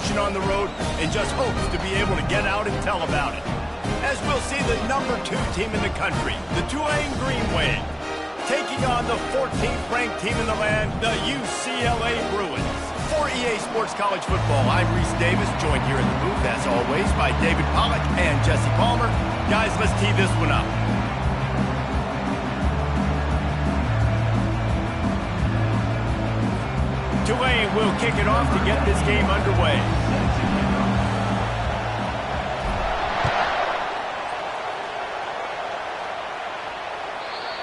emotion on the road and just hopes to be able to get out and tell about it. As we'll see the #2 team in the country, the Tulane Green Wave, taking on the 14th ranked team in the land, the UCLA Bruins. For EA Sports College Football, I'm Reese Davis, joined here in the booth, as always, by David Pollack and Jesse Palmer. Guys, let's tee this one up. Tulane will kick it off to get this game underway.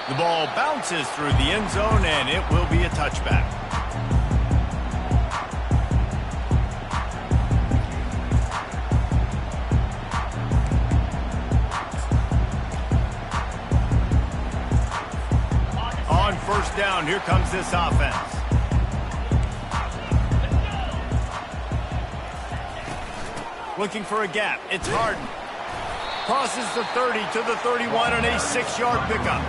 The ball bounces through the end zone, and it will be a touchback. On first down, here comes this offense. Looking for a gap. It's Harden. Crosses the 30 to the 31 on a 6-yard pickup.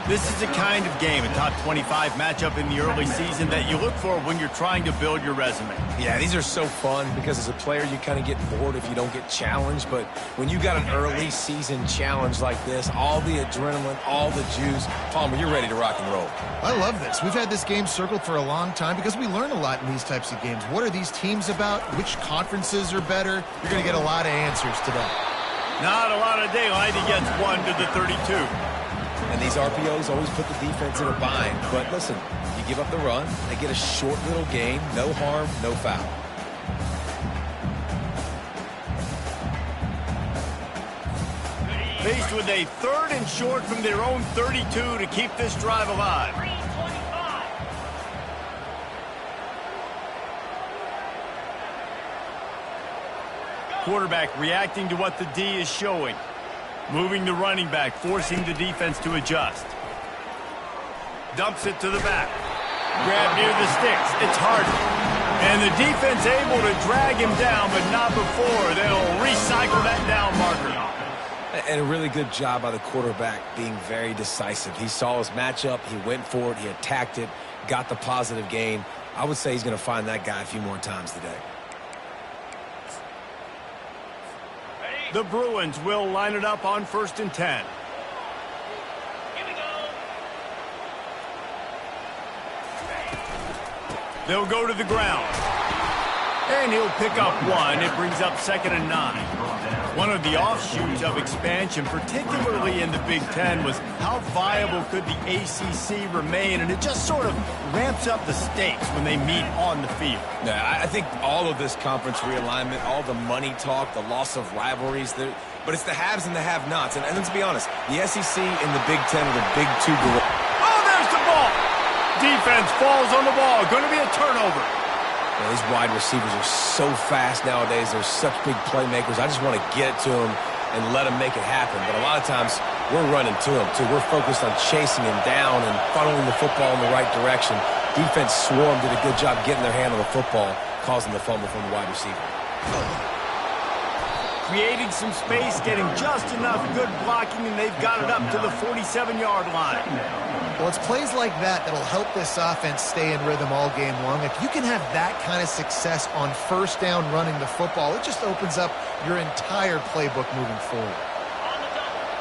This is the kind of game, a top 25 matchup in the early season, that you look for when you're trying to build your resume. Yeah, these are so fun because as a player, you kind of get bored if you don't get challenged. But when you got an early season challenge like this, all the adrenaline, all the juice, Palmer, you're ready to rock and roll. I love this. We've had this game circled for a long time because we learn a lot in these types of games. What are these teams about? Which conferences are better? You're going to get a lot of answers today. Not a lot of daylight. He gets 1 to the 32. And these RPOs always put the defense in a bind. But listen, you give up the run, they get a short little gain, no harm, no foul. Faced with a 3rd and short from their own 32 to keep this drive alive. Quarterback reacting to what the D is showing. Moving the running back, forcing the defense to adjust. Dumps it to the back. Grab near the sticks. It's Harden. And the defense able to drag him down, but not before. They'll recycle that down marker. And a really good job by the quarterback being very decisive. He saw his matchup. He went for it. He attacked it. Got the positive gain. I would say he's going to find that guy a few more times today. The Bruins will line it up on 1st and 10. Here we go. They'll go to the ground. And he'll pick up 1. It brings up 2nd and 9. One of the offshoots of expansion, particularly in the Big Ten, was how viable could the ACC remain, and it just sort of ramps up the stakes when they meet on the field. Yeah, I think all of this conference realignment, all the money talk, the loss of rivalries, but it's the haves and the have-nots. And let's be honest, the SEC and the Big Ten are the big two. Oh, there's the ball! Defense falls on the ball. Going to be a turnover. Yeah, these wide receivers are so fast nowadays. They're such big playmakers. I just want to get it to them and let them make it happen. But a lot of times, we're running to them, too. We're focused on chasing him down and funneling the football in the right direction. Defense swarm did a good job getting their hand on the football, causing the fumble from the wide receiver. Creating some space, getting just enough good blocking, and they've got it up to the 47-yard line. Well, it's plays like that that'll help this offense stay in rhythm all game long. If you can have that kind of success on 1st down running the football, it just opens up your entire playbook moving forward.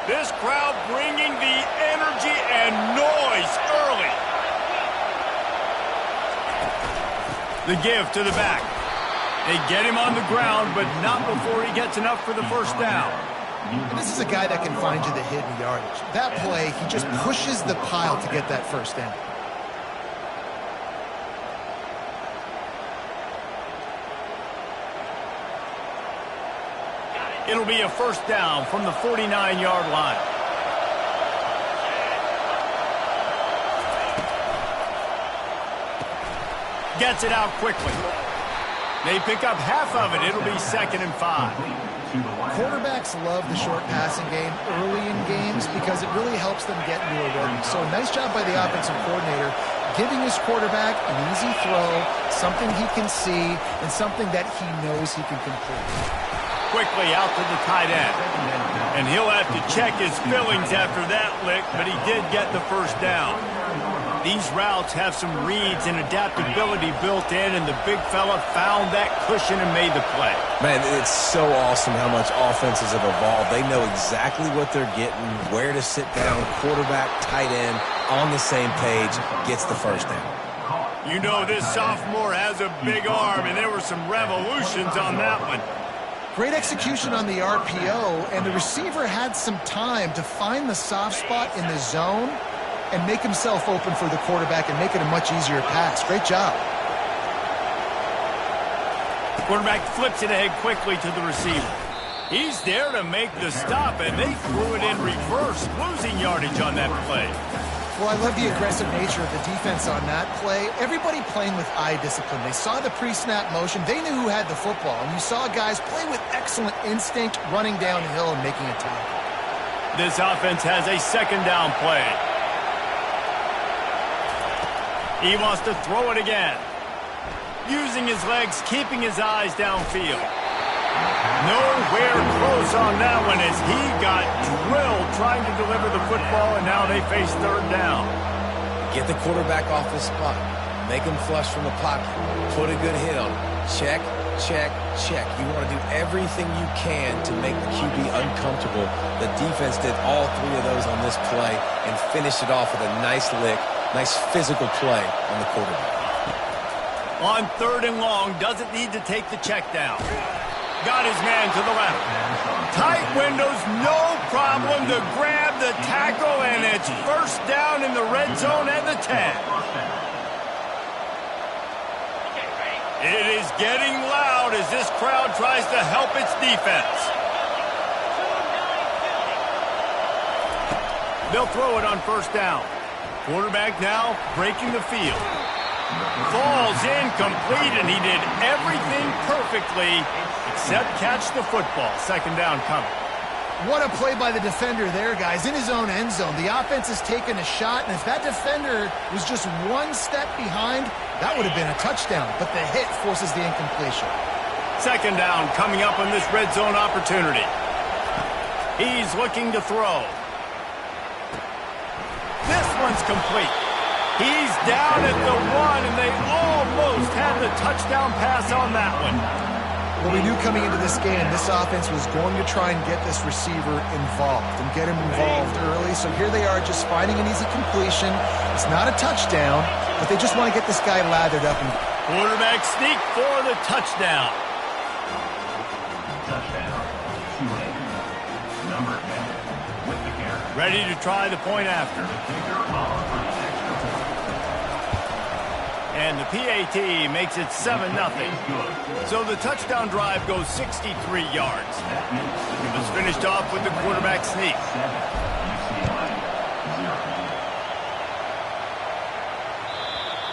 This crowd bringing the energy and noise early. The give to the back. They get him on the ground, but not before he gets enough for the 1st down. And this is a guy that can find you the hidden yardage. That play, he just pushes the pile to get that 1st down. It'll be a 1st down from the 49-yard line. Gets it out quickly. They pick up half of it. It'll be 2nd and 5. Quarterbacks love the short passing game early in games because it really helps them get into a rhythm. So nice job by the offensive coordinator giving his quarterback an easy throw, something he can see, and something that he knows he can complete. Quickly out to the tight end. And he'll have to check his fillings after that lick, but he did get the 1st down. These routes have some reads and adaptability built in, and the big fella found that cushion and made the play. Man, it's so awesome how much offenses have evolved. They know exactly what they're getting, where to sit down, quarterback, tight end, on the same page, gets the first down. You know this sophomore has a big arm, and there were some revolutions on that one. Great execution on the RPO, and the receiver had some time to find the soft spot in the zone and make himself open for the quarterback and make it a much easier pass. Great job. Quarterback flips it ahead quickly to the receiver. He's there to make the stop, and they threw it in reverse, losing yardage on that play. Well, I love the aggressive nature of the defense on that play. Everybody playing with eye discipline. They saw the pre-snap motion. They knew who had the football, and you saw guys play with excellent instinct, running downhill and making a tackle. This offense has a second down play. He wants to throw it again. Using his legs, keeping his eyes downfield. Nowhere close on that one as he got drilled trying to deliver the football, and now they face third down. Get the quarterback off his spot. Make him flush from the pocket. Put a good hit on him. Check, check, check. You want to do everything you can to make the QB uncomfortable. The defense did all three of those on this play and finished it off with a nice lick. Nice physical play on the quarterback. On third and long, doesn't need to take the check down. Got his man to the left. Tight windows, no problem to grab the tackle, and it's first down in the red zone at the 10. It is getting loud as this crowd tries to help its defense. They'll throw it on first down. Quarterback now breaking the field. Falls incomplete, and he did everything perfectly except catch the football. Second down coming. What a play by the defender there, guys, in his own end zone. The offense has taken a shot, and if that defender was just one step behind, that would have been a touchdown, but the hit forces the incompletion. Second down coming up on this red zone opportunity. He's looking to throw. This one's complete. He's down at the 1, and they almost had the touchdown pass on that one. Well, we knew coming into this game, this offense was going to try and get this receiver involved and get him involved early. So here they are just finding an easy completion. It's not a touchdown, but they just want to get this guy lathered up. And quarterback sneak for the touchdown. Ready to try the point after. And the PAT makes it 7-0. So the touchdown drive goes 63 yards. It was finished off with the quarterback sneak.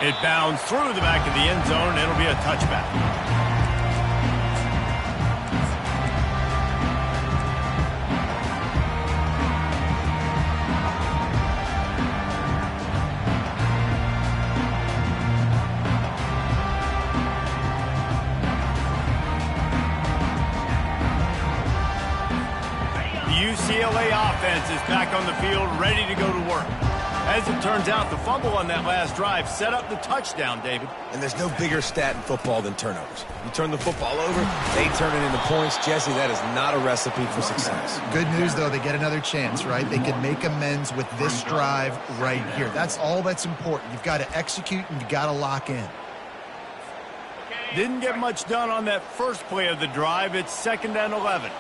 It bounds through the back of the end zone, and it'll be a touchback. UCLA offense is back on the field, ready to go to work. As it turns out, the fumble on that last drive set up the touchdown, David. And there's no bigger stat in football than turnovers. You turn the football over, they turn it into points. Jesse, that is not a recipe for success. Good news, though, they get another chance, right? They can make amends with this drive right here. That's all that's important. You've got to execute, and you've got to lock in. Didn't get much done on that first play of the drive. It's 2nd and 11.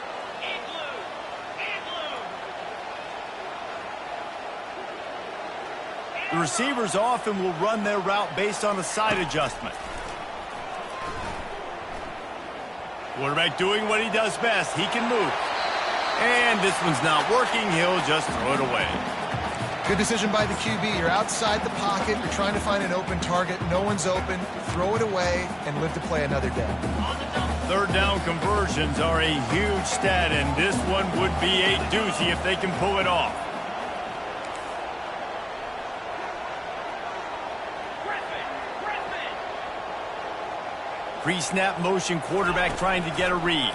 The receivers often will run their route based on a side adjustment. Quarterback doing what he does best. He can move. And this one's not working. He'll just throw it away. Good decision by the QB. You're outside the pocket. You're trying to find an open target. No one's open. Throw it away and live to play another day. Third down conversions are a huge stat, and this one would be a doozy if they can pull it off. Pre-snap motion, quarterback trying to get a read.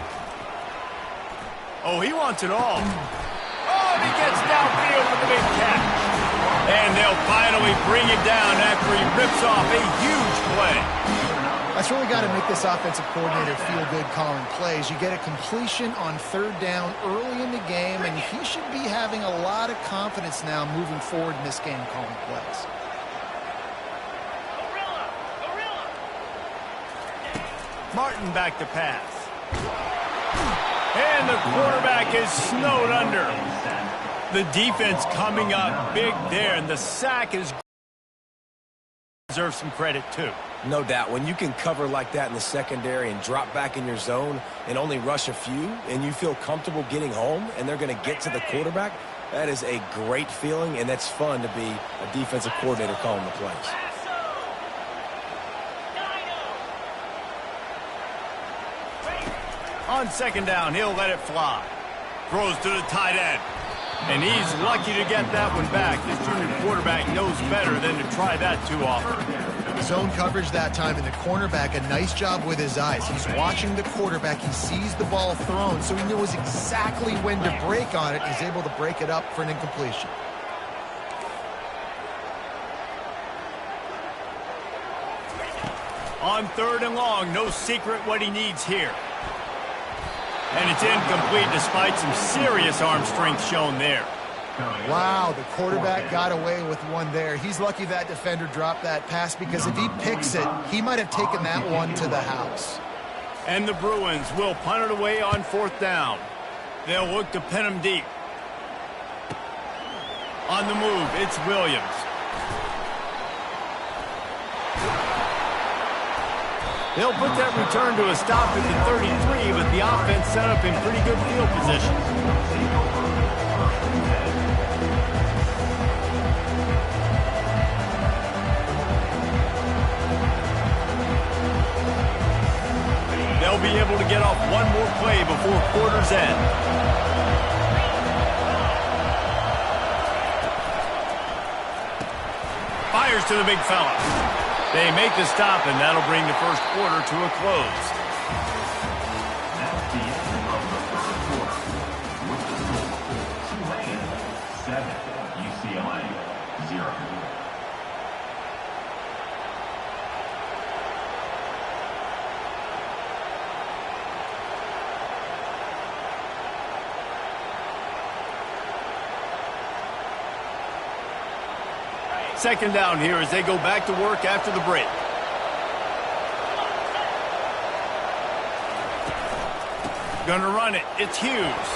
Oh, he wants it all. Oh, and he gets downfield with the big catch. And they'll finally bring it down after he rips off a huge play. That's really got to make this offensive coordinator feel good calling plays. You get a completion on third down early in the game, and he should be having a lot of confidence now moving forward in this game calling plays. Martin back to pass. And the quarterback is snowed under. The defense coming up big there, and the sack is deserves some credit too. No doubt. When you can cover like that in the secondary and drop back in your zone and only rush a few, and you feel comfortable getting home and they're going to get to the quarterback, that is a great feeling, and that's fun to be a defensive coordinator calling the plays. On second down, he'll let it fly. Throws to the tight end. And he's lucky to get that one back. This junior quarterback knows better than to try that too often. Zone coverage that time, and the cornerback, a nice job with his eyes. He's watching the quarterback. He sees the ball thrown, so he knows exactly when to break on it. He's able to break it up for an incompletion. On third and long, no secret what he needs here. And it's incomplete despite some serious arm strength shown there. Wow, the quarterback got away with one there. He's lucky that defender dropped that pass, because if he picks it, he might have taken that one to the house. And the Bruins will punt it away on fourth down. They'll look to pin him deep. On the move, it's Williams. They'll put that return to a stop at the 33, but the offense set up in pretty good field position. They'll be able to get off one more play before quarter's end. Fires to the big fella. They make the stop, and that'll bring the first quarter to a close. That's the end of the first quarter. With the score, Tulane 7, UCLA 0. Second down here as they go back to work after the break. Gonna run it. It's Hughes.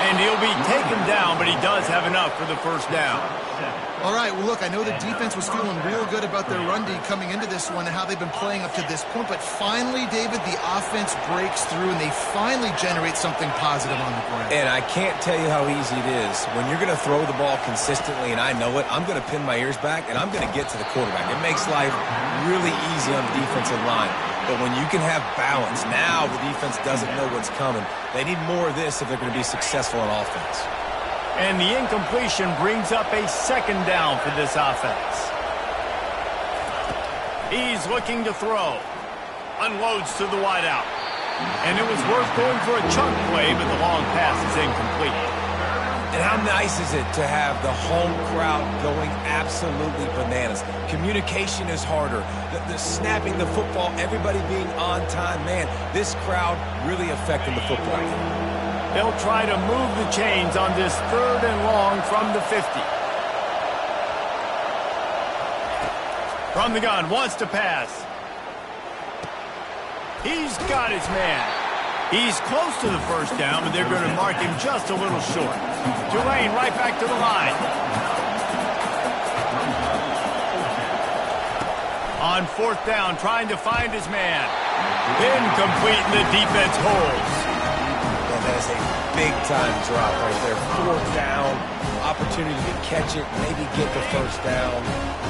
And he'll be taken down, but he does have enough for the first down. All right, well, look, I know the defense was feeling real good about their run D coming into this one and how they've been playing up to this point, but finally, David, the offense breaks through and they finally generate something positive on the ground. And I can't tell you how easy it is. When you're going to throw the ball consistently, and I know it, I'm going to pin my ears back, and I'm going to get to the quarterback. It makes life really easy on the defensive line. But when you can have balance, now the defense doesn't know what's coming. They need more of this if they're going to be successful on offense. And the incompletion brings up a second down for this offense. He's looking to throw. Unloads to the wideout. And it was worth going for a chunk play, but the long pass is incomplete. And how nice is it to have the home crowd going absolutely bananas? Communication is harder. The snapping the football, everybody being on time. Man, this crowd really affecting the football game. They'll try to move the chains on this third and long from the 50. From the gun, wants to pass. He's got his man. He's close to the first down, but they're going to mark him just a little short. Tulane right back to the line. On fourth down, trying to find his man. Incomplete, and the defense holds. That is a big-time drop right there. Fourth down, opportunity to catch it, maybe get the first down.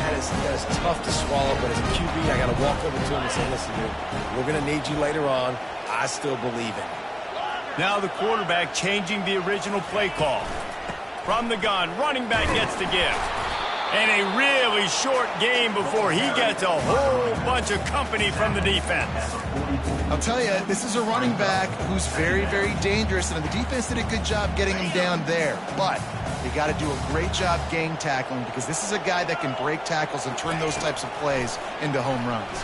That is tough to swallow, but as a QB, I got to walk over to him and say, listen, dude, we're going to need you later on. I still believe in you. Now the quarterback changing the original play call. From the gun, running back gets the gift. And a really short game before he gets a whole bunch of company from the defense. I'll tell you, this is a running back who's very, very dangerous, and the defense did a good job getting him down there. But You got to do a great job gang tackling because this is a guy that can break tackles and turn those types of plays into home runs.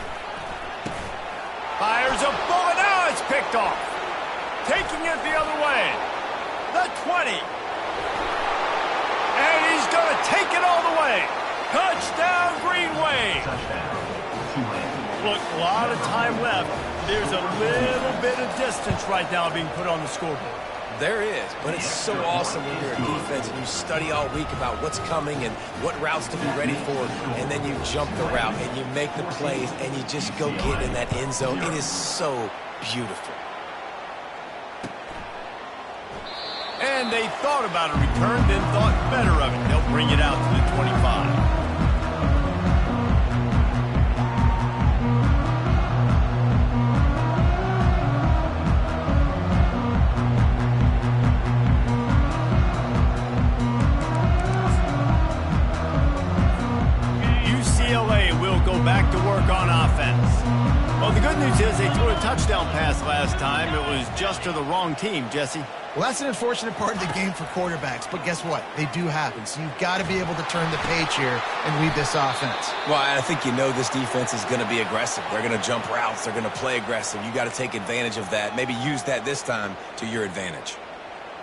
Fires a bullet. Now it's picked off. Taking it the other way. The 20. And he's going to take it all the way. Touchdown, Greenway. Touchdown. Tulane. Look, a lot of time left. There's a little bit of distance right now being put on the scoreboard. There is, but it's so awesome when you're a defense and you study all week about what's coming and what routes to be ready for, and then you jump the route and you make the plays and you just go get in that end zone. It is so beautiful. And they thought about a return, then thought better of it. They'll bring it out to the 25. UCLA will go back to work on offense. Well, the good news is they threw a touchdown pass last time. It was just to the wrong team, Jesse. Well, that's an unfortunate part of the game for quarterbacks, but guess what? They do happen, so you've got to be able to turn the page here and lead this offense. Well, I think you know this defense is going to be aggressive. They're going to jump routes. They're going to play aggressive. You got to take advantage of that. Maybe use that this time to your advantage.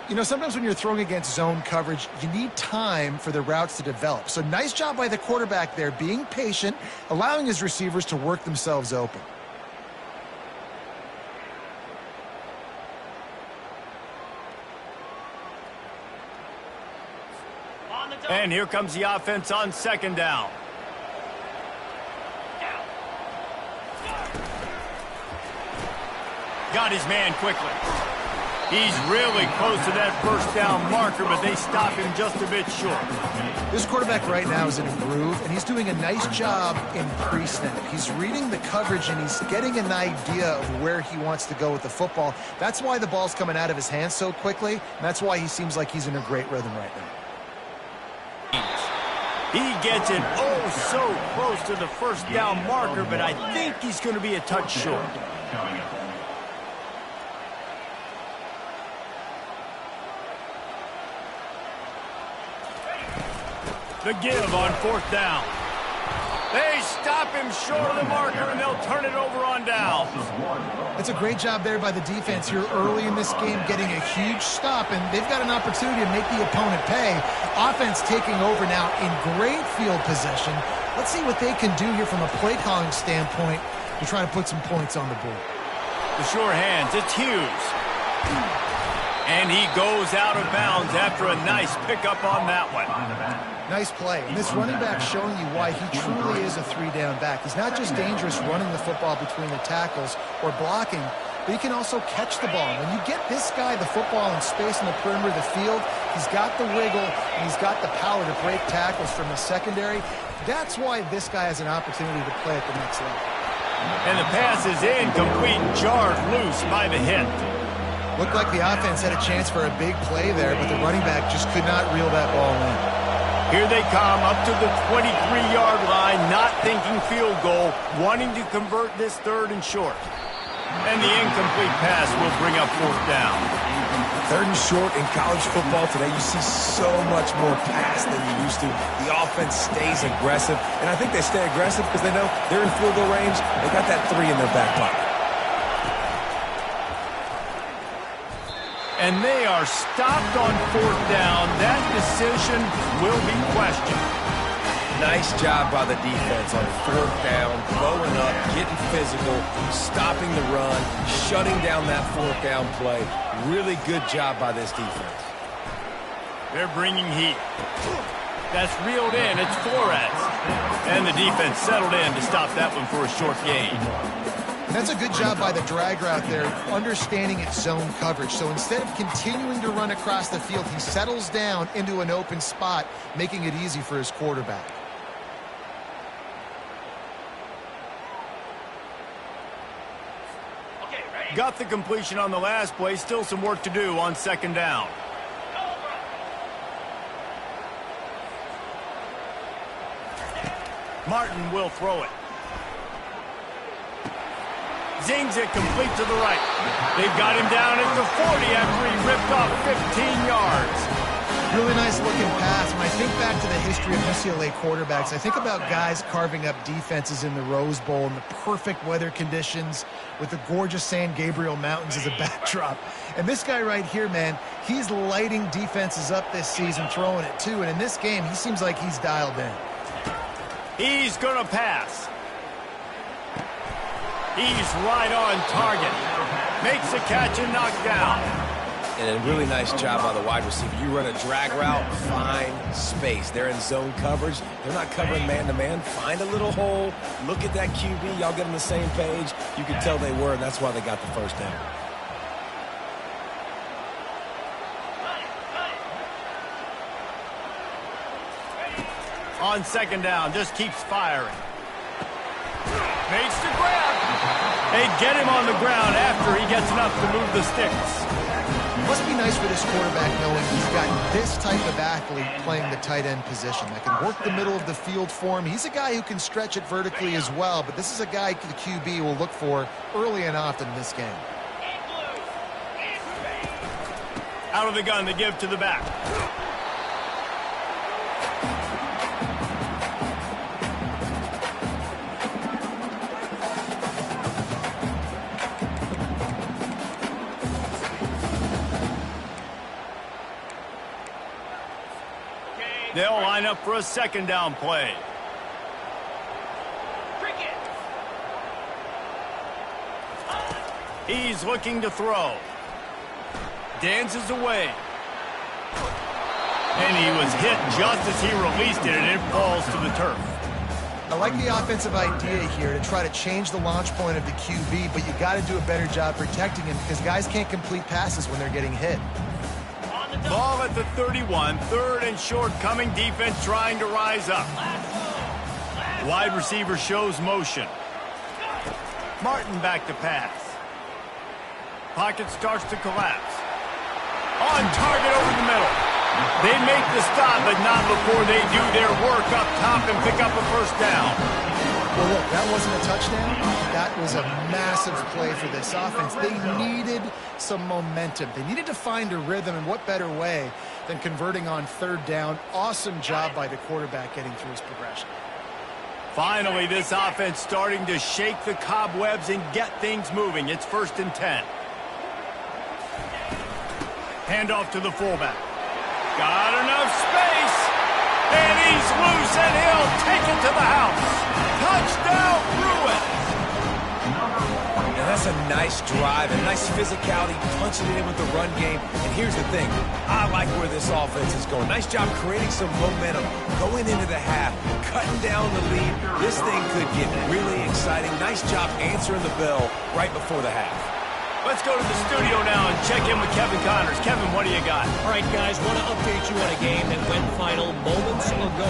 You know, sometimes when you're throwing against zone coverage, you need time for the routes to develop. So nice job by the quarterback there, being patient, allowing his receivers to work themselves open. And here comes the offense on second down. Got his man quickly. He's really close to that first down marker, but they stop him just a bit short. This quarterback right now is in a groove, and he's doing a nice job in pre-snap. He's reading the coverage, and he's getting an idea of where he wants to go with the football. That's why the ball's coming out of his hands so quickly, and that's why he seems like he's in a great rhythm right now. He gets it so close to the first down marker, but I think he's going to be a touch short. The give on fourth down. They stop him short of the marker, and they'll turn it over on down. It's a great job there by the defense here early in this game, getting a huge stop, and they've got an opportunity to make the opponent pay. Offense taking over now in great field possession. Let's see what they can do here from a play calling standpoint to try to put some points on the board. The sure hands, it's Hughes. And he goes out of bounds after a nice pickup on that one. Nice play. And this running back showing you why he truly is a three-down back. He's not just dangerous running the football between the tackles or blocking, but he can also catch the ball. When you get this guy the football in space in the perimeter of the field, he's got the wiggle and he's got the power to break tackles from the secondary. That's why this guy has an opportunity to play at the next level. And the pass is incomplete, jarred loose by the hit. Looked like the offense had a chance for a big play there, but the running back just could not reel that ball in. Here they come up to the 23-yard line, not thinking field goal, wanting to convert this third and short. And the incomplete pass will bring up fourth down. Third and short in college football today, you see so much more pass than you used to. The offense stays aggressive, and I think they stay aggressive because they know they're in field goal range. They got that three in their back pocket. And they are stopped on fourth down. That decision will be questioned. Nice job by the defense on fourth down, blowing up, getting physical, stopping the run, shutting down that fourth down play. Really good job by this defense. They're bringing heat. That's reeled in. It's Flores. And the defense settled in to stop that one for a short gain. And that's a good job by the drag route there, understanding its zone coverage. So instead of continuing to run across the field, he settles down into an open spot, making it easy for his quarterback. Okay, ready? Got the completion on the last play. Still some work to do on second down. Martin will throw it. Zings it complete to the right. They've got him down at the 40 after he ripped off 15 yards. Really nice looking pass. When I think back to the history of UCLA quarterbacks, I think about guys carving up defenses in the Rose Bowl in the perfect weather conditions with the gorgeous San Gabriel Mountains as a backdrop. And this guy right here, man, he's lighting defenses up this season, throwing it too. And in this game, he seems like he's dialed in. He's going to pass. He's right on target. Makes the catch and knocked down. And a really nice job by the wide receiver. You run a drag route, find space. They're in zone coverage. They're not covering man-to-man. Find a little hole. Look at that QB. Y'all get on the same page. You can tell they were, and that's why they got the first down. On second down, just keeps firing. Makes the grab. They get him on the ground after he gets enough to move the sticks. Must be nice for this quarterback knowing he's got this type of athlete playing the tight end position that can work the middle of the field for him. He's a guy who can stretch it vertically as well, but this is a guy the QB will look for early and often in this game. Out of the gun to give to the back. They'll line up for a second down play. He's looking to throw. Dances away. And he was hit just as he released it, and it falls to the turf. I like the offensive idea here to try to change the launch point of the QB, but you got to do a better job protecting him because guys can't complete passes when they're getting hit. Ball at the 31, third and short, coming defense trying to rise up. Wide receiver shows motion. Martin back to pass. Pocket starts to collapse. On target over the middle. They make the stop, but not before they do their work up top and pick up a first down. Well, look, that wasn't a touchdown. That was a massive play for this offense. They needed some momentum. They needed to find a rhythm, and what better way than converting on third down. Awesome job by the quarterback getting through his progression. Finally, this offense starting to shake the cobwebs and get things moving. It's 1st and 10. Handoff to the fullback. Got enough space. And he's loose, and he'll take it to the house. Touchdown, Bruin. And that's a nice drive, and nice physicality, punching it in with the run game. And here's the thing. I like where this offense is going. Nice job creating some momentum, going into the half, cutting down the lead. This thing could get really exciting. Nice job answering the bell right before the half. Let's go to the studio now and check in with Kevin Connors. Kevin, what do you got? All right, guys, want to update you on a game that went final moments ago.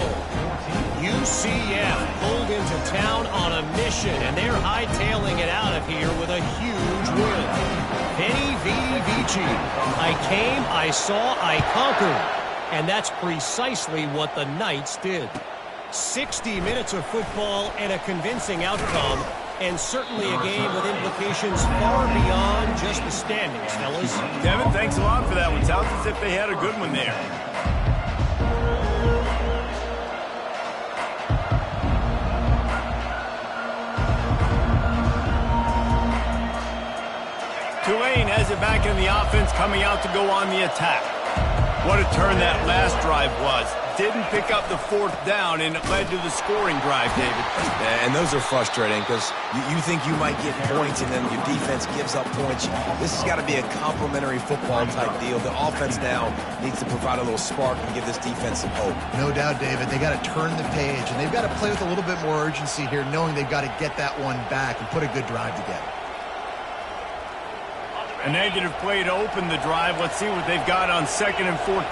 UCF pulled into town on a mission, and they're hightailing it out of here with a huge win. Vinny V. Vici. I came, I saw, I conquered. And that's precisely what the Knights did. 60 minutes of football and a convincing outcome. And certainly a game with implications far beyond just the standings, fellas. Kevin, thanks a lot for that one. Sounds as if they had a good one there. Tulane has it back in the offense, coming out to go on the attack. What a turn that last drive was. Didn't pick up the 4th down, and it led to the scoring drive, David. Yeah, and those are frustrating because you think you might get points, and then your defense gives up points. This has got to be a complementary football-type deal. The offense now needs to provide a little spark and give this defense some hope. No doubt, David. They got to turn the page, and they've got to play with a little bit more urgency here, knowing they've got to get that one back and put a good drive together. A negative play to open the drive. Let's see what they've got on 2nd and 14.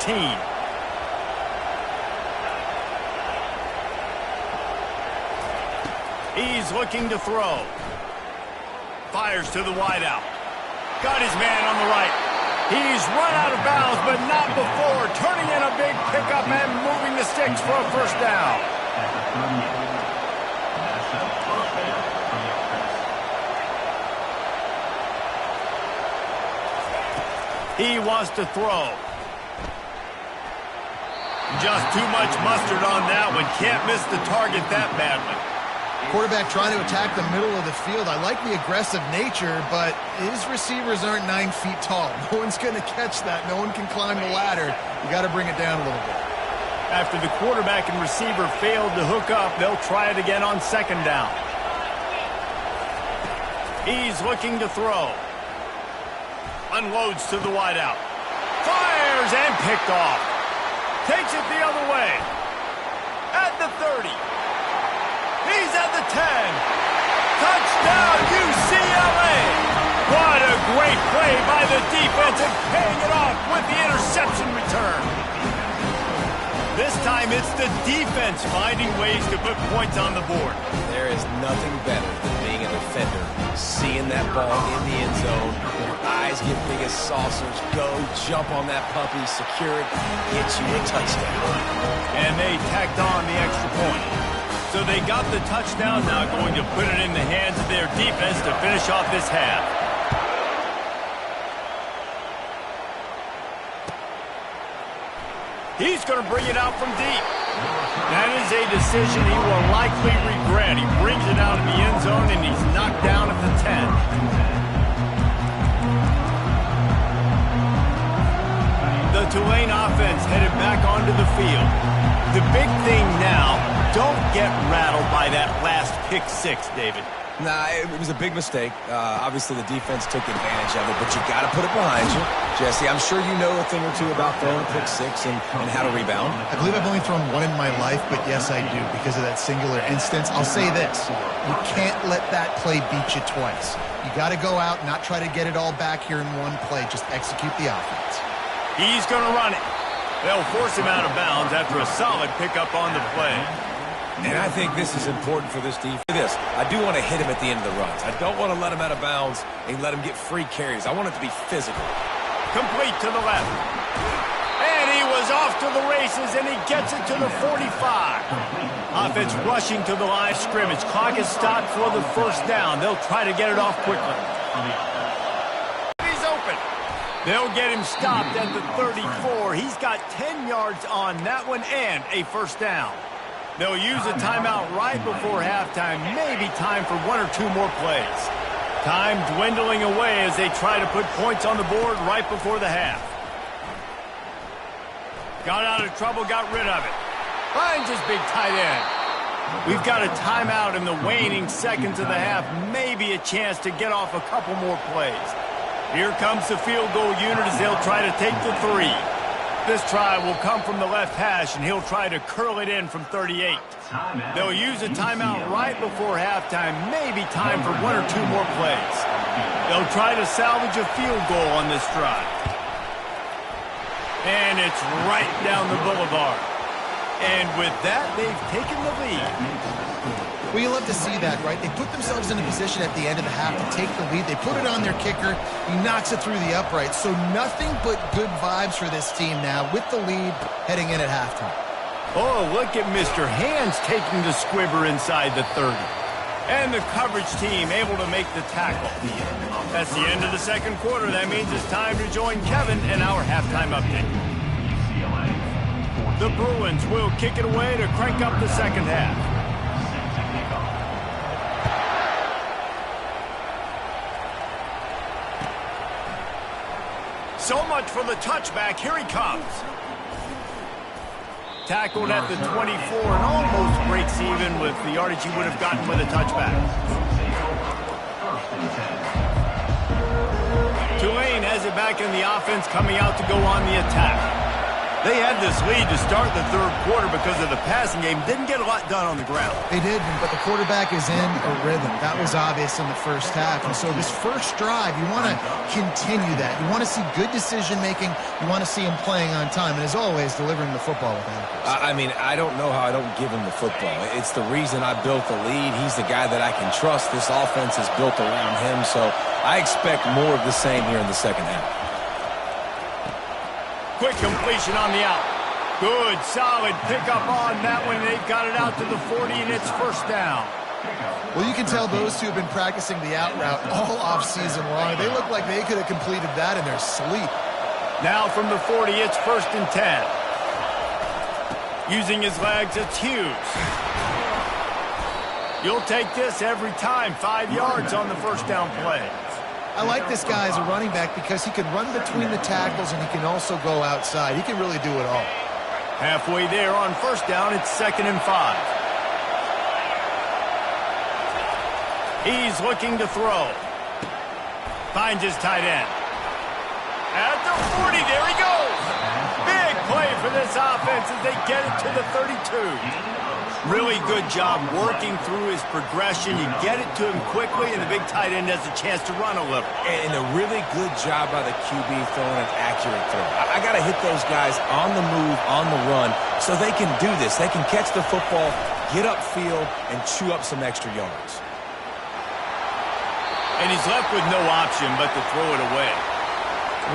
He's looking to throw. Fires to the wideout. Got his man on the right. He's run out of bounds, but not before. Turning in a big pickup and moving the sticks for a first down. He wants to throw. Just too much mustard on that one. Can't miss the target that badly. Quarterback trying to attack the middle of the field. I like the aggressive nature, but his receivers aren't 9 feet tall. No one's going to catch that. No one can climb the ladder. You got to bring it down a little bit. After the quarterback and receiver failed to hook up, they'll try it again on second down. He's looking to throw. Unloads to the wideout. Fires and picked off. Takes it the other way. At the 30. He's at the 10. Touchdown, UCLA. What a great play by the defense and paying it off with the interception return. This time it's the defense finding ways to put points on the board. There is nothing better than being a defender, seeing that ball in the end zone, your eyes get big as saucers, go, jump on that puppy, secure it, get you a touchdown. And they tacked on the extra point. So they got the touchdown, now going to put it in the hands of their defense to finish off this half. He's going to bring it out from deep. That is a decision he will likely regret. He brings it out in the end zone, and he's knocked down at the 10. The Tulane offense headed back onto the field. The big thing now, don't get rattled by that last pick six, David. Nah, it was a big mistake. Obviously, the defense took advantage of it, but you got to put it behind you. Jesse, I'm sure you know a thing or two about throwing a pick six and how to rebound. I believe I've only thrown one in my life, but yes, I do because of that singular instance. I'll say this. You can't let that play beat you twice. You got to go out, not try to get it all back here in one play. Just execute the offense. He's going to run it. They'll force him out of bounds after a solid pickup on the play. And I think this is important for this defense. I do want to hit him at the end of the runs. I don't want to let him out of bounds and let him get free carries. I want it to be physical. Complete to the left. And he was off to the races, and he gets it to the 45. Offense rushing to the line of scrimmage. Clock is stopped for the first down. They'll try to get it off quickly. He's open. They'll get him stopped at the 34. He's got 10 yards on that one and a first down. They'll use a timeout right before halftime. Maybe time for one or two more plays. Time dwindling away as they try to put points on the board right before the half. Got out of trouble, got rid of it. Finds his big tight end. We've got a timeout in the waning seconds of the half. Maybe a chance to get off a couple more plays. Here comes the field goal unit as they'll try to take the 3. This try will come from the left hash, and he'll try to curl it in from 38. They'll use a timeout right before halftime. Maybe time for one or two more plays. They'll try to salvage a field goal on this drive. And it's right down the boulevard. And with that, they've taken the lead. Well, you love to see that, right? They put themselves in a position at the end of the half to take the lead. They put it on their kicker. He knocks it through the upright. So nothing but good vibes for this team now with the lead heading in at halftime. Oh, look at Mr. Hands taking the squibber inside the 30. And the coverage team able to make the tackle. That's the end of the second quarter. That means it's time to join Kevin in our halftime update. The Bruins will kick it away to crank up the second half. So much for the touchback. Here he comes. Tackled at the 24 and almost breaks even with the yardage he would have gotten with a touchback. Tulane has it back in the offense, coming out to go on the attack. They had this lead to start the third quarter because of the passing game. Didn't get a lot done on the ground. They did, but the quarterback is in a rhythm. That was obvious in the first half. And so this first drive, you want to continue that. You want to see good decision-making. You want to see him playing on time. And as always, delivering the football with accuracy. I mean, I don't know how I don't give him the football. It's the reason I built the lead. He's the guy that I can trust. This offense is built around him. So I expect more of the same here in the second half. Quick completion on the out. Good, solid pickup on that one. They've got it out to the 40, and it's first down. Well, you can tell those two have been practicing the out route all off-season long. They look like they could have completed that in their sleep. Now from the 40, it's 1st and 10. Using his legs, it's Hughes. You'll take this every time. 5 yards on the first down play. I like this guy as a running back because he can run between the tackles and he can also go outside. He can really do it all. Halfway there on first down, it's 2nd and 5. He's looking to throw. Finds his tight end. At the 40, there he goes. Big play for this offense as they get it to the 32. Really good job working through his progression. You get it to him quickly, and the big tight end has a chance to run a little. And a really good job by the QB throwing an accurate throw. I got to hit those guys on the move, on the run, so they can do this. They can catch the football, get upfield, and chew up some extra yards. And he's left with no option but to throw it away.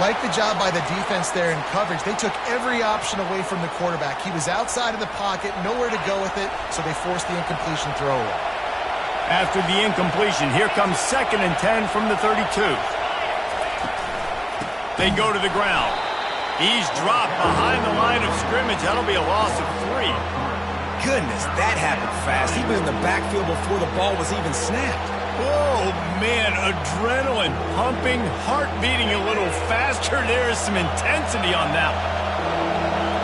Like the job by the defense there in coverage. They took every option away from the quarterback. He was outside of the pocket, nowhere to go with it, so they forced the incompletion throw away. After the incompletion, here comes 2nd and 10 from the 32. They go to the ground. He's dropped behind the line of scrimmage. That'll be a loss of 3. Goodness, that happened fast. He was in the backfield before the ball was even snapped. Oh, man, adrenaline pumping, heart beating a little faster. There is some intensity on that one.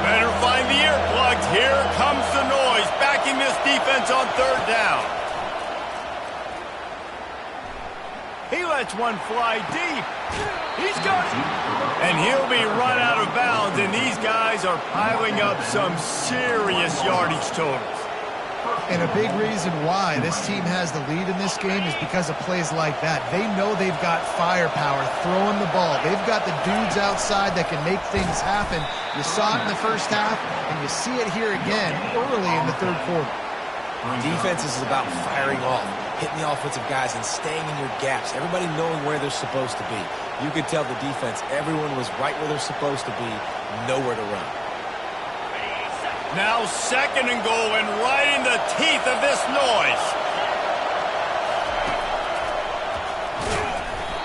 Better find the earplugs. Here comes the noise, backing this defense on 3rd down. He lets one fly deep. He's got it. And he'll be run out of bounds, and these guys are piling up some serious yardage totals. And a big reason why this team has the lead in this game is because of plays like that. They know they've got firepower throwing the ball. They've got the dudes outside that can make things happen. You saw it in the first half, and you see it here again early in the 3rd quarter. Defense is about firing off, hitting the offensive guys, and staying in your gaps. Everybody knowing where they're supposed to be. You could tell the defense, everyone was right where they're supposed to be, nowhere to run. Now 2nd and goal, and right in the teeth of this noise.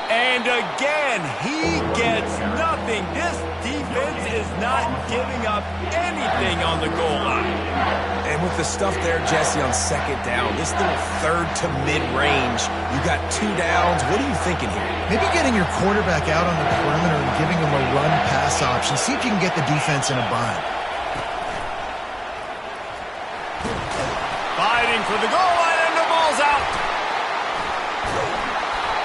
And again, he gets nothing. This defense is not giving up anything on the goal line. And with the stuff there, Jesse, on 2nd down, this little 3rd to mid-range, you got 2 downs. What are you thinking here? Maybe getting your quarterback out on the perimeter and giving him a run-pass option. See if you can get the defense in a bind. Fighting for the goal line, and the ball's out.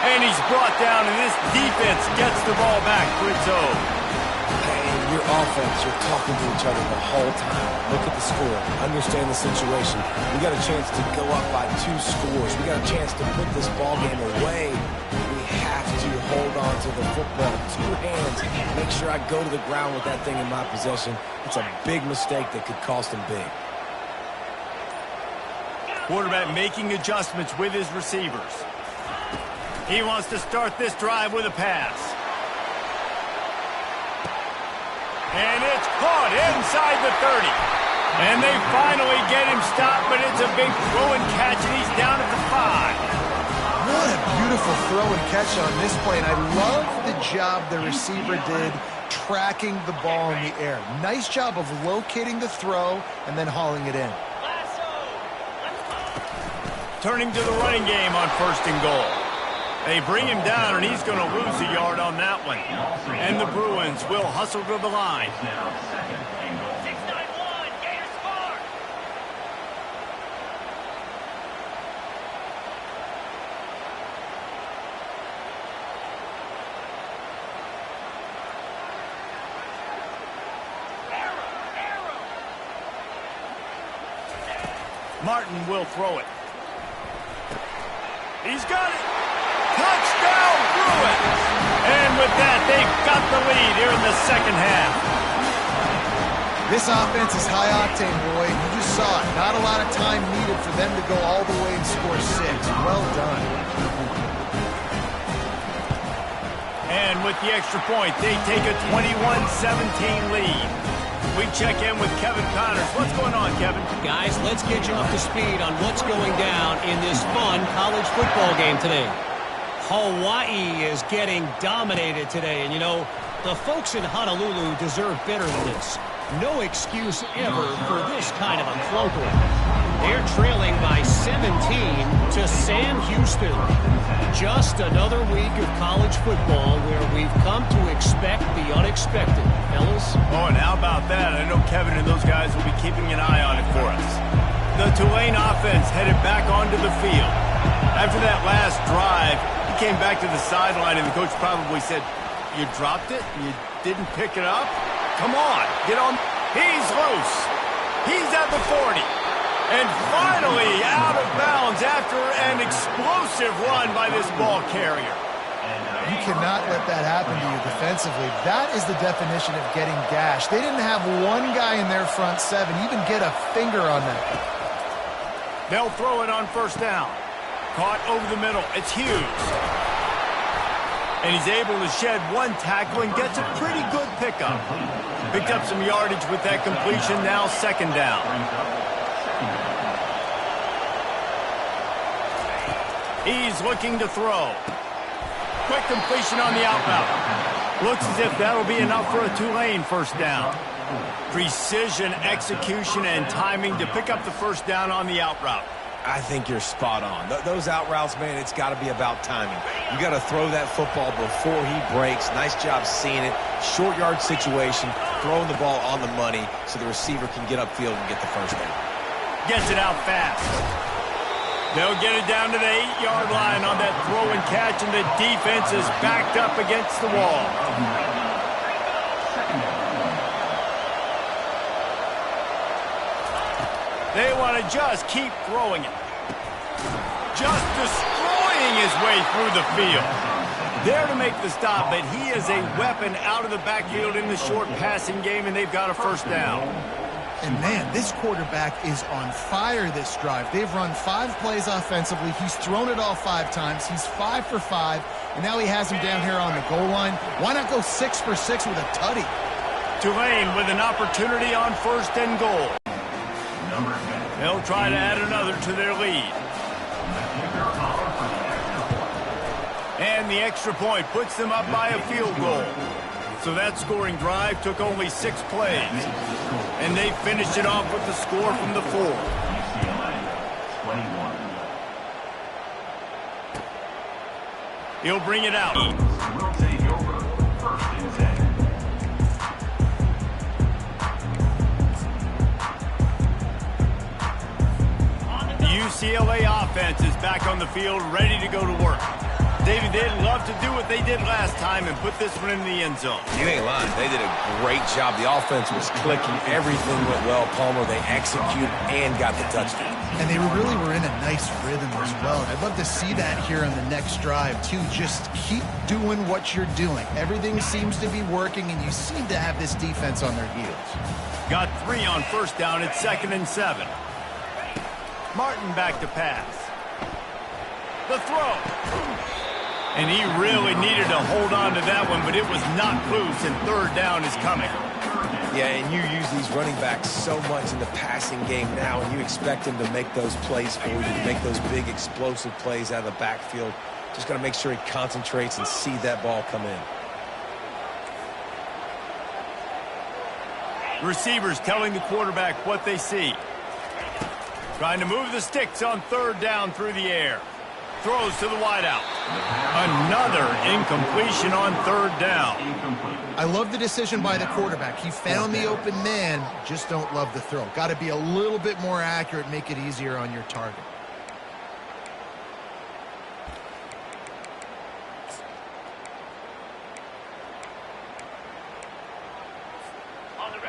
And he's brought down, and this defense gets the ball back. Rizzo. And your offense, you're talking to each other the whole time. Look at the score. Understand the situation. We got a chance to go up by 2 scores. We got a chance to put this ball game away. We have to hold on to the football. 2 hands. Make sure I go to the ground with that thing in my possession. It's a big mistake that could cost him big. Quarterback making adjustments with his receivers. He wants to start this drive with a pass. And it's caught inside the 30. And they finally get him stopped, but it's a big throw and catch, and he's down at the 5. What a beautiful throw and catch on this play. And I love the job the receiver did tracking the ball in the air. Nice job of locating the throw and then hauling it in. Turning to the running game on 1st and goal. They bring him down, and he's going to lose a yard on that one. And the Bruins will hustle to the line. Now 2nd and goal. 691, Gators score. Martin will throw it. He's got it. Touchdown, Bruins! And with that, they've got the lead here in the 2nd half. This offense is high octane, Roy. You just saw it. Not a lot of time needed for them to go all the way and score 6. Well done. And with the extra point, they take a 21-17 lead. We check in with Kevin Connors. What's going on, Kevin? Guys, let's get you up to speed on what's going down in this fun college football game today. Hawaii is getting dominated today, and you know, the folks in Honolulu deserve better than this. No excuse ever for this kind of a clunker. They're trailing by 17 to Sam Houston. Just another week of college football where we've come to expect the unexpected, fellas. Oh, and how about that? I know Kevin and those guys will be keeping an eye on it for us. The Tulane offense headed back onto the field. After that last drive, he came back to the sideline, and the coach probably said, "You dropped it? You didn't pick it up? Come on, get on." He's loose. He's at the 40. And finally out of bounds after an explosive run by this ball carrier. You cannot let that happen to you defensively. That is the definition of getting gashed. They didn't have one guy in their front seven even get a finger on that guy. They'll throw it on first down. Caught over the middle. It's Hughes. And he's able to shed one tackle and gets a pretty good pickup. Picked up some yardage with that completion. Now second down. He's looking to throw. Quick completion on the out route. Looks as if that'll be enough for a Tulane first down. Precision, execution, and timing to pick up the first down on the out route. I think you're spot on. Those out routes, man, it's got to be about timing. You got to throw that football before he breaks. Nice job seeing it. Short yard situation, throwing the ball on the money so the receiver can get upfield and get the first down. Gets it out fast. They'll get it down to the 8-yard line on that throw and catch, and the defense is backed up against the wall. They want to just keep throwing it. Just destroying his way through the field. There to make the stop, but he is a weapon out of the backfield in the short passing game, and they've got a first down. And, man, this quarterback is on fire this drive. They've run 5 plays offensively. He's thrown it all 5 times. He's 5 for 5, and now he has him down here on the goal line. Why not go 6 for 6 with a tutty? Tulane with an opportunity on first and goal. They'll try to add another to their lead. And the extra point puts them up by a field goal. So that scoring drive took only 6 plays. And they finished it off with the score from the 4. He'll bring it out. We'll take over first and 10. The UCLA offense is back on the field, ready to go to work. David, they'd love to do what they did last time and put this one in the end zone. You ain't lying. They did a great job. The offense was clicking. Everything went well. Palmer, they executed and got the touchdown. And they really were in a nice rhythm as well. And I'd love to see that here on the next drive, too. Just keep doing what you're doing. Everything seems to be working, and you seem to have this defense on their heels. Got 3 on first down at 2nd and 7. Martin back to pass. The throw. And he really needed to hold on to that one, but it was knocked loose, and third down is coming. Yeah, and you use these running backs so much in the passing game now, and you expect them to make those plays for you, to make those big explosive plays out of the backfield. Just got to make sure he concentrates and see that ball come in. Receivers telling the quarterback what they see. Trying to move the sticks on third down through the air. Throws to the wideout. Another incompletion on third down. I love the decision by the quarterback. He found the open man, just don't love the throw. Got to be a little bit more accurate, make it easier on your target.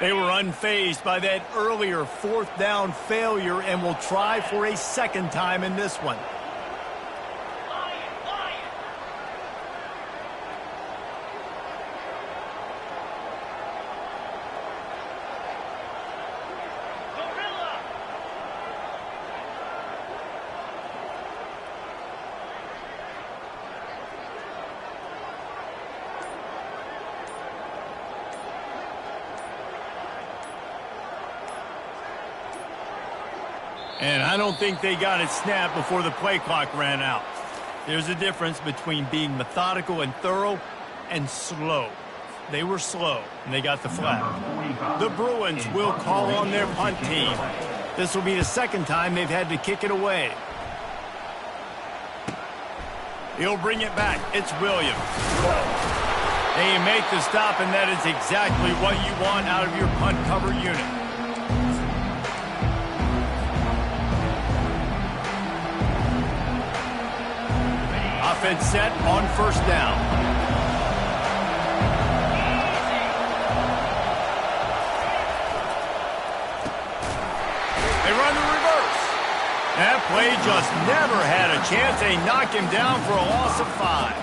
They were unfazed by that earlier fourth down failure and will try for a second time in this one. And I don't think they got it snapped before the play clock ran out. There's a difference between being methodical and thorough and slow. They were slow, and they got the flag. The Bruins will call on their punt team. This will be the second time they've had to kick it away. He'll bring it back. It's Williams. They make the stop, and that is exactly what you want out of your punt cover unit. Offense set on first down. They run the reverse. That play just never had a chance. They knock him down for a loss of 5.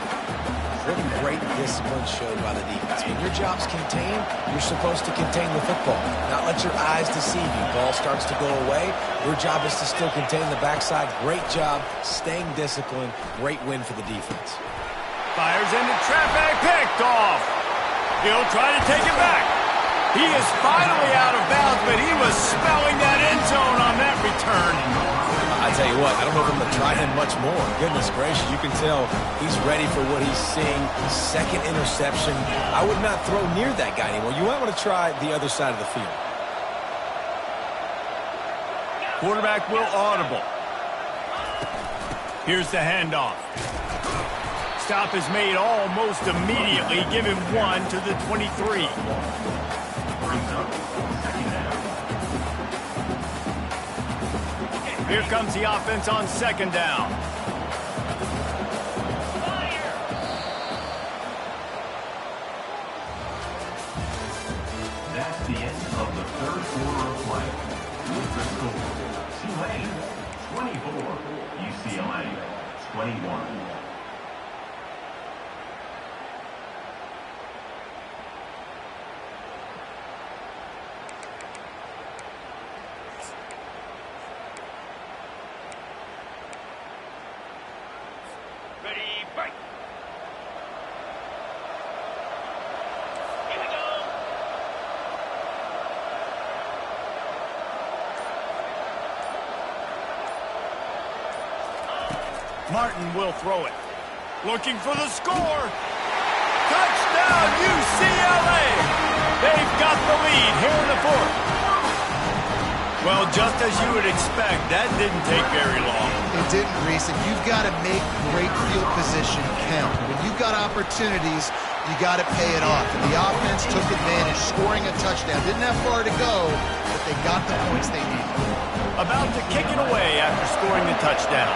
What great discipline showed by the defense. When your job's contained, you're supposed to contain the football, not let your eyes deceive you. Ball starts to go away. Your job is to still contain the backside. Great job staying disciplined. Great win for the defense. Fires into traffic, picked off. He'll try to take it back. He is finally out of bounds, but he was smelling that end zone on that return. I tell you what, I don't know if I'm going to try him much more. Goodness gracious, you can tell he's ready for what he's seeing. Second interception. I would not throw near that guy anymore. You might want to try the other side of the field. Quarterback will audible. Here's the handoff. Stop is made almost immediately. Give him 1 to the 23. Here comes the offense on second down. That's the end of the third quarter of play. With the score, Tulane 24, UCLA 21. Ready, fight. Here we go. Martin will throw it. Looking for the score. Touchdown, UCLA. They've got the lead here in the fourth. Well, just as you would expect, that didn't take very long. It didn't, Reese, and you've got to make great field position count. When you've got opportunities, you got to pay it off. And the offense took advantage, scoring a touchdown. Didn't have far to go, but they got the points they needed. About to kick it away after scoring the touchdown.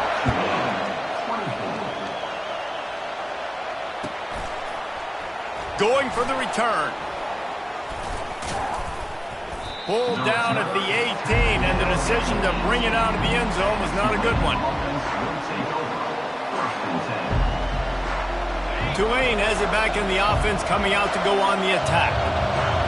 Going for the return. Pulled down at the 18, and the decision to bring it out of the end zone was not a good one. Tulane has it back in the offense, coming out to go on the attack.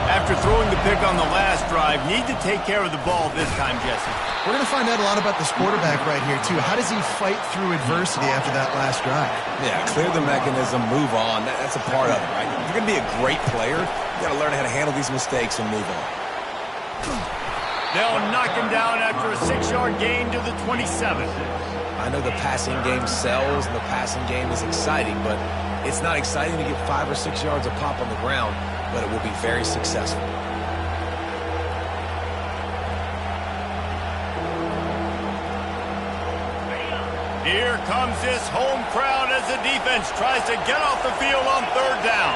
After throwing the pick on the last drive, need to take care of the ball this time, Jesse. We're going to find out a lot about this quarterback right here, too. How does he fight through adversity after that last drive? Yeah, clear the mechanism, move on. That's a part of it, right? If you're going to be a great player, you got to learn how to handle these mistakes and move on. They'll knock him down after a 6-yard gain to the 27. I know the passing game sells and the passing game is exciting, but it's not exciting to get 5 or 6 yards of pop on the ground, but it will be very successful. Here comes this home crowd as the defense tries to get off the field on third down.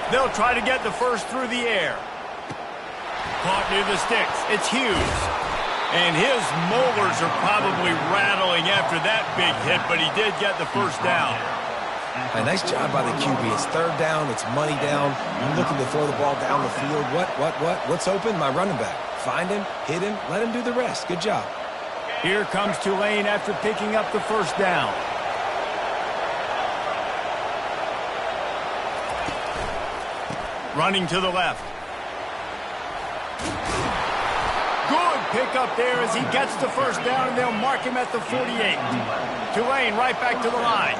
They'll try to get the first through the air. Caught near the sticks. It's Hughes. And his molars are probably rattling after that big hit, but he did get the first down. A nice job by the QB. It's third down. It's money down. I'm looking to throw the ball down the field. What's open? My running back. Find him, hit him, let him do the rest. Good job. Here comes Tulane after picking up the first down. Running to the left. Good pickup there as he gets the first down, and they'll mark him at the 48. Tulane right back to the line.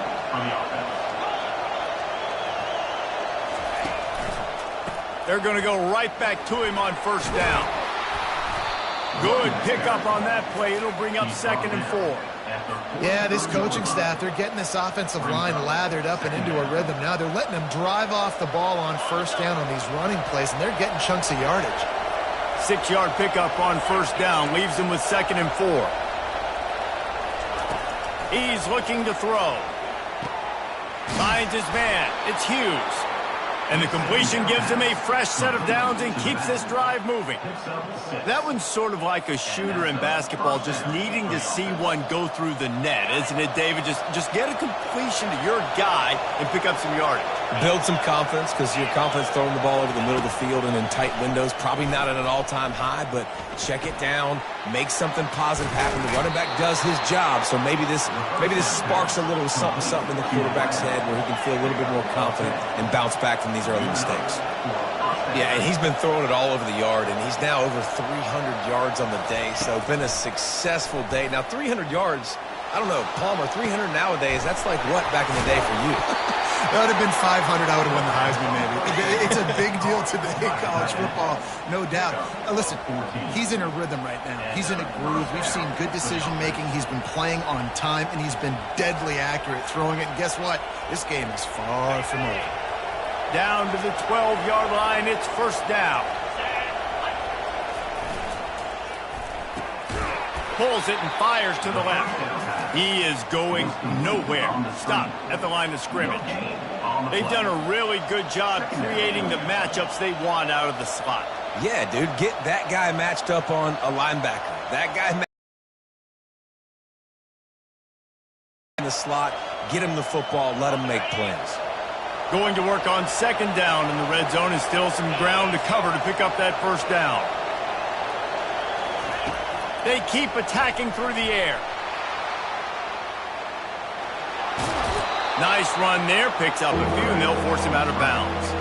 They're going to go right back to him on first down. Good pickup on that play. It'll bring up 2nd and 4. Yeah, this coaching staff, they're getting this offensive line lathered up and into a rhythm now. They're letting them drive off the ball on first down on these running plays, and they're getting chunks of yardage. 6-yard pickup on first down leaves him with 2nd and 4. He's looking to throw. Finds his man. It's Hughes. And the completion gives him a fresh set of downs and keeps this drive moving. That one's sort of like a shooter in basketball, just needing to see one go through the net, isn't it, David? Just get a completion to your guy and pick up some yardage. Build some confidence, because your confidence throwing the ball over the middle of the field and in tight windows, probably not at an all-time high, but check it down, make something positive happen. The running back does his job, so maybe this sparks a little something in the quarterback's head where he can feel a little bit more confident and bounce back from these early mistakes. Yeah, and he's been throwing it all over the yard, and he's now over 300 yards on the day, so been a successful day. Now, 300 yards, I don't know, Palmer, 300 nowadays, that's like what back in the day for you? That would have been 500. I would have won the Heisman, maybe. It's a big deal today, college football, no doubt. Listen, he's in a rhythm right now. He's in a groove. We've seen good decision-making. He's been playing on time, and he's been deadly accurate throwing it. And guess what? This game is far from over. Down to the 12-yard line. It's first down. Pulls it and fires to the left. He is going nowhere. Stop at the line of scrimmage. They've done a really good job creating the matchups they want out of the slot. Yeah, dude, get that guy matched up on a linebacker. That guy in the slot, get him the football, let him make plays. Going to work on 2nd down in the red zone, and still some ground to cover to pick up that first down. They keep attacking through the air. Nice run there. Picks up a few, and they'll force him out of bounds.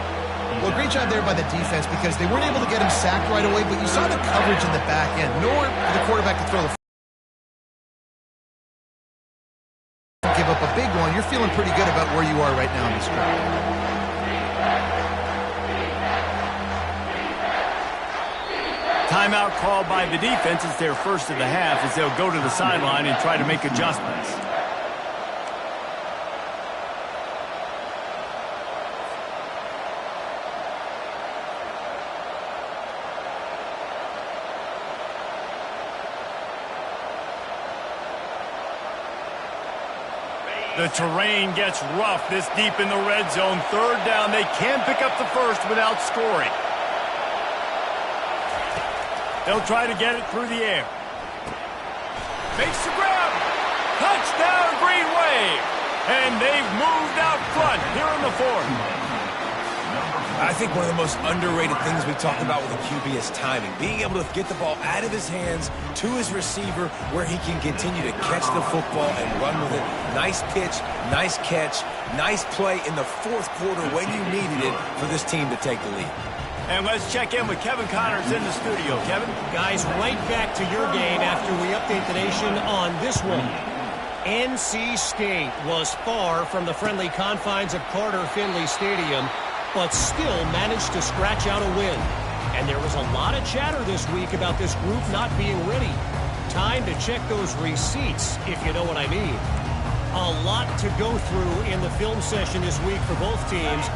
Well, great job there by the defense because they weren't able to get him sacked right away, but you saw the coverage in the back end. Nowhere for the quarterback to throw the give up a big one. You're feeling pretty good about where you are right now in this drive. Timeout called by the defense. It's their first of the half as they'll go to the sideline and try to make adjustments. The terrain gets rough this deep in the red zone. 3rd down. They can pick up the first without scoring. They'll try to get it through the air. Makes the grab. Touchdown, Green Wave. And they've moved out front here in the 4th. I think one of the most underrated things we talk about with a QB is timing. Being able to get the ball out of his hands to his receiver where he can continue to catch the football and run with it. Nice pitch, nice catch, nice play in the 4th quarter when you needed it for this team to take the lead. And let's check in with Kevin Connors in the studio. Kevin? Guys, right back to your game after we update the nation on this one. NC State was far from the friendly confines of Carter Finley Stadium, but still managed to scratch out a win. And there was a lot of chatter this week about this group not being ready. Time to check those receipts, if you know what I mean. A lot to go through in the film session this week for both teams.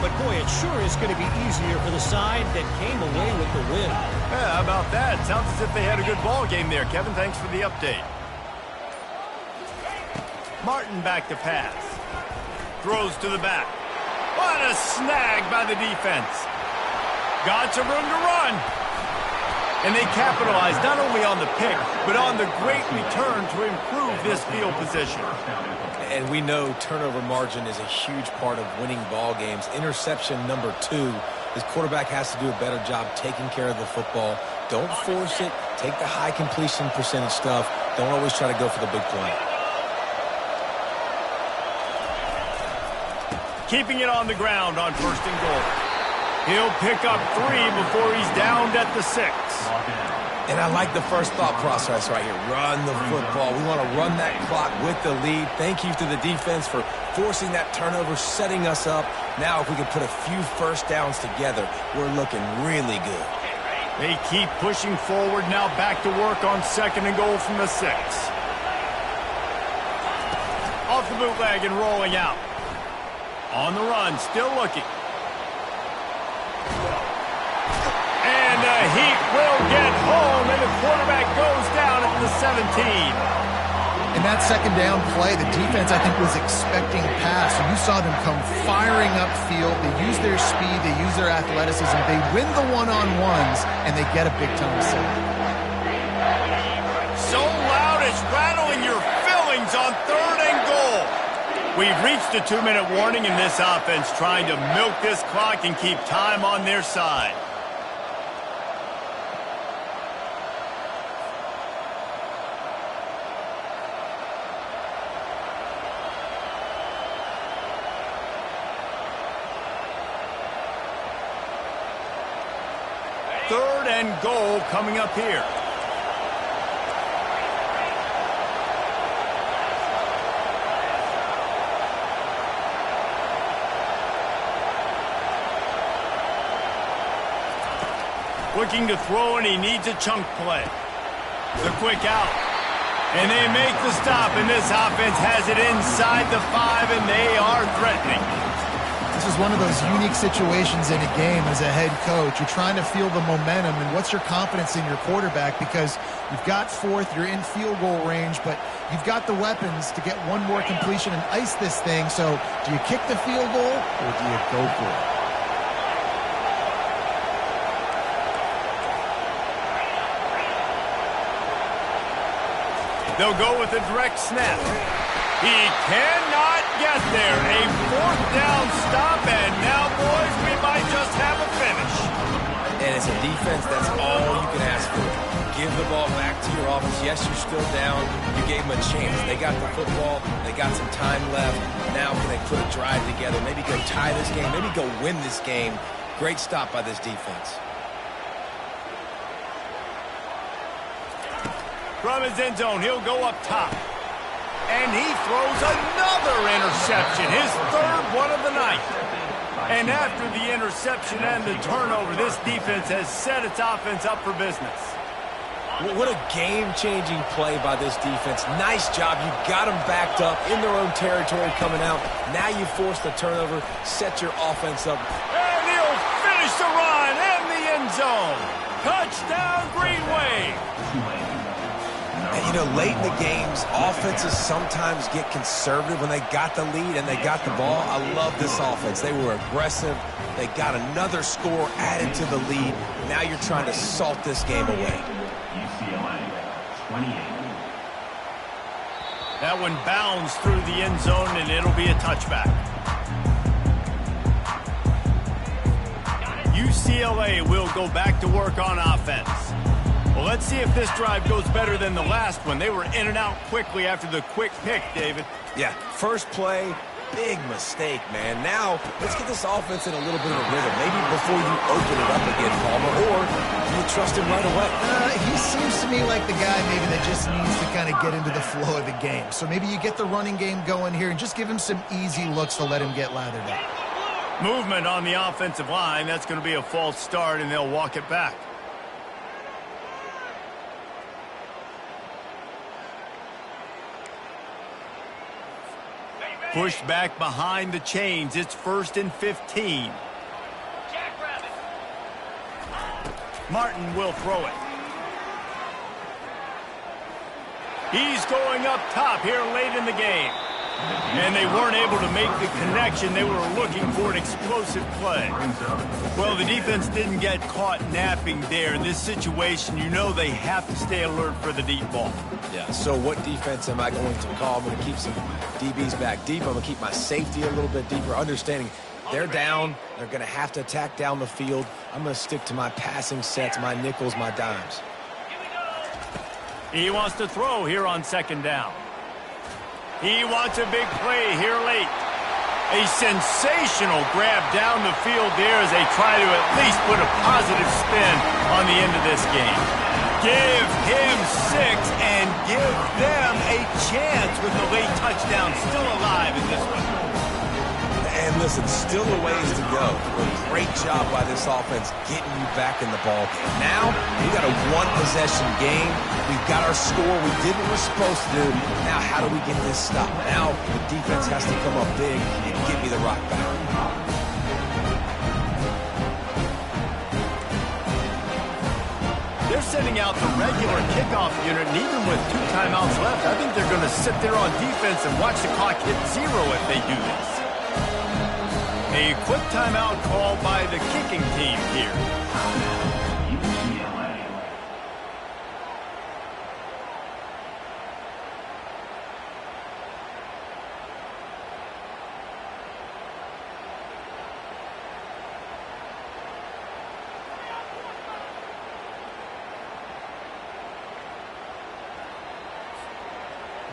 But, boy, it sure is going to be easier for the side that came away with the win. Yeah, how about that? Sounds as if they had a good ball game there. Kevin, thanks for the update. Martin back to pass. Throws to the back. What a snag by the defense. Got some room to run. And they capitalized not only on the pick, but on the great return to improve this field position. And we know turnover margin is a huge part of winning ball games. Interception number 2. This quarterback has to do a better job taking care of the football. Don't force it. Take the high completion percentage stuff. Don't always try to go for the big play. Keeping it on the ground on 1st and goal. He'll pick up 3 before he's downed at the 6. And I like the first thought process right here. Run the football. We want to run that clock with the lead. Thank you to the defense for forcing that turnover, setting us up. Now if we can put a few first downs together, we're looking really good. They keep pushing forward. Now back to work on 2nd and goal from the 6. the bootleg and rolling out. On the run, still looking. And the Heat will get home, and the quarterback goes down at the 17. In that second down play, the defense, I think, was expecting pass. So you saw them come firing upfield. They use their speed. They use their athleticism. They win the one-on-ones, and they get a big-time sack. So loud it's rattling your fillings on 3rd and goal. We've reached a 2-minute warning in this offense, trying to milk this clock and keep time on their side. Third and goal coming up here. Looking to throw, and he needs a chunk play. The quick out. And they make the stop, and this offense has it inside the 5, and they are threatening. This is one of those unique situations in a game as a head coach. You're trying to feel the momentum, and what's your confidence in your quarterback? Because you've got 4th, you're in field goal range, but you've got the weapons to get one more completion and ice this thing. So do you kick the field goal, or do you go for it? They'll go with a direct snap. He cannot get there. A 4th down stop, and now, boys, we might just have a finish. And as a defense, that's all you can ask for. Give the ball back to your offense. Yes, you're still down. You gave them a chance. They got the football. They got some time left. Now can they put a drive together? Maybe go tie this game. Maybe go win this game. Great stop by this defense. From his end zone, he'll go up top. And he throws another interception, his 3rd one of the night. And after the interception and the turnover, this defense has set its offense up for business. What a game-changing play by this defense. Nice job. You got them backed up in their own territory coming out. Now you force the turnover, set your offense up. And he'll finish the run in the end zone. Touchdown, Green Wave. And, you know, late in the games, offenses sometimes get conservative when they got the lead and they got the ball. I love this offense. They were aggressive. They got another score added to the lead. Now you're trying to salt this game away. UCLA, 28. That one bounds through the end zone, and it'll be a touchback. UCLA will go back to work on offense. Well, let's see if this drive goes better than the last one. They were in and out quickly after the quick pick, David. Yeah, first play, big mistake, man. Now, let's get this offense in a little bit of a rhythm. Maybe before you open it up again, Palmer, or do you trust him right away? He seems to me like the guy maybe that just needs to kind of get into the flow of the game. So maybe you get the running game going here and just give him some easy looks to let him get lathered up. Movement on the offensive line. That's going to be a false start, and they'll walk it back. Pushed back behind the chains. It's 1st and 15. Martin will throw it. He's going up top here late in the game. And they weren't able to make the connection. They were looking for an explosive play. Well, the defense didn't get caught napping there. In this situation, you know they have to stay alert for the deep ball. Yeah, so what defense am I going to call? I'm going to keep some DBs back deep. I'm going to keep my safety a little bit deeper, understanding they're down. They're going to have to attack down the field. I'm going to stick to my passing sets, my nickels, my dimes. He wants to throw here on 2nd down. He wants a big play here late. A sensational grab down the field there as they try to at least put a positive spin on the end of this game. Give him 6 and give them a chance with the late touchdown still alive in this one. And listen, still a ways to go. But great job by this offense getting you back in the ball game. Now, we got a one-possession game. We've got our score we did what we're supposed to do. Now, how do we get this stopped? Now, the defense has to come up big and give me the rock back. They're sending out the regular kickoff unit, and even with 2 timeouts left, I think they're going to sit there on defense and watch the clock hit 0 if they do this. A quick timeout call by the kicking team here. UCLA.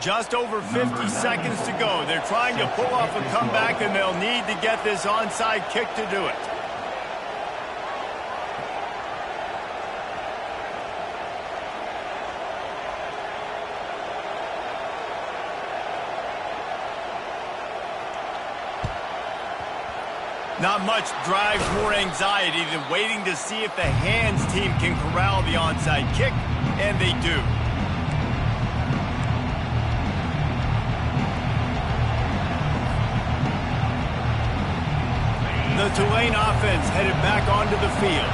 Just over 50 seconds to go. They're trying to pull off a comeback, and they'll need to get this onside kick to do it. Not much drives more anxiety than waiting to see if the hands team can corral the onside kick, and they do. The Tulane offense headed back onto the field.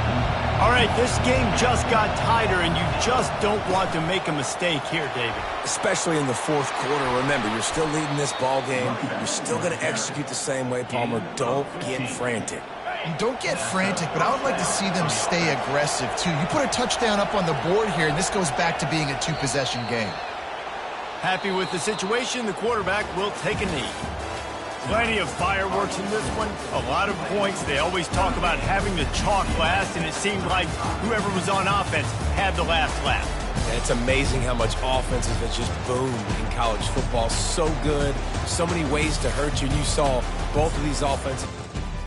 All right, this game just got tighter, and you just don't want to make a mistake here, David. Especially in the fourth quarter. Remember, you're still leading this ball game. You're still going to execute the same way, Palmer. Don't get frantic. You don't get frantic, but I would like to see them stay aggressive, too. You put a touchdown up on the board here, and this goes back to being a 2-possession game. Happy with the situation, the quarterback will take a knee. Plenty of fireworks in this one. A lot of points. They always talk about having the chalk last, and it seemed like whoever was on offense had the last laugh. And it's amazing how much offense has been just boomed in college football. So good. So many ways to hurt you. And you saw both of these offensive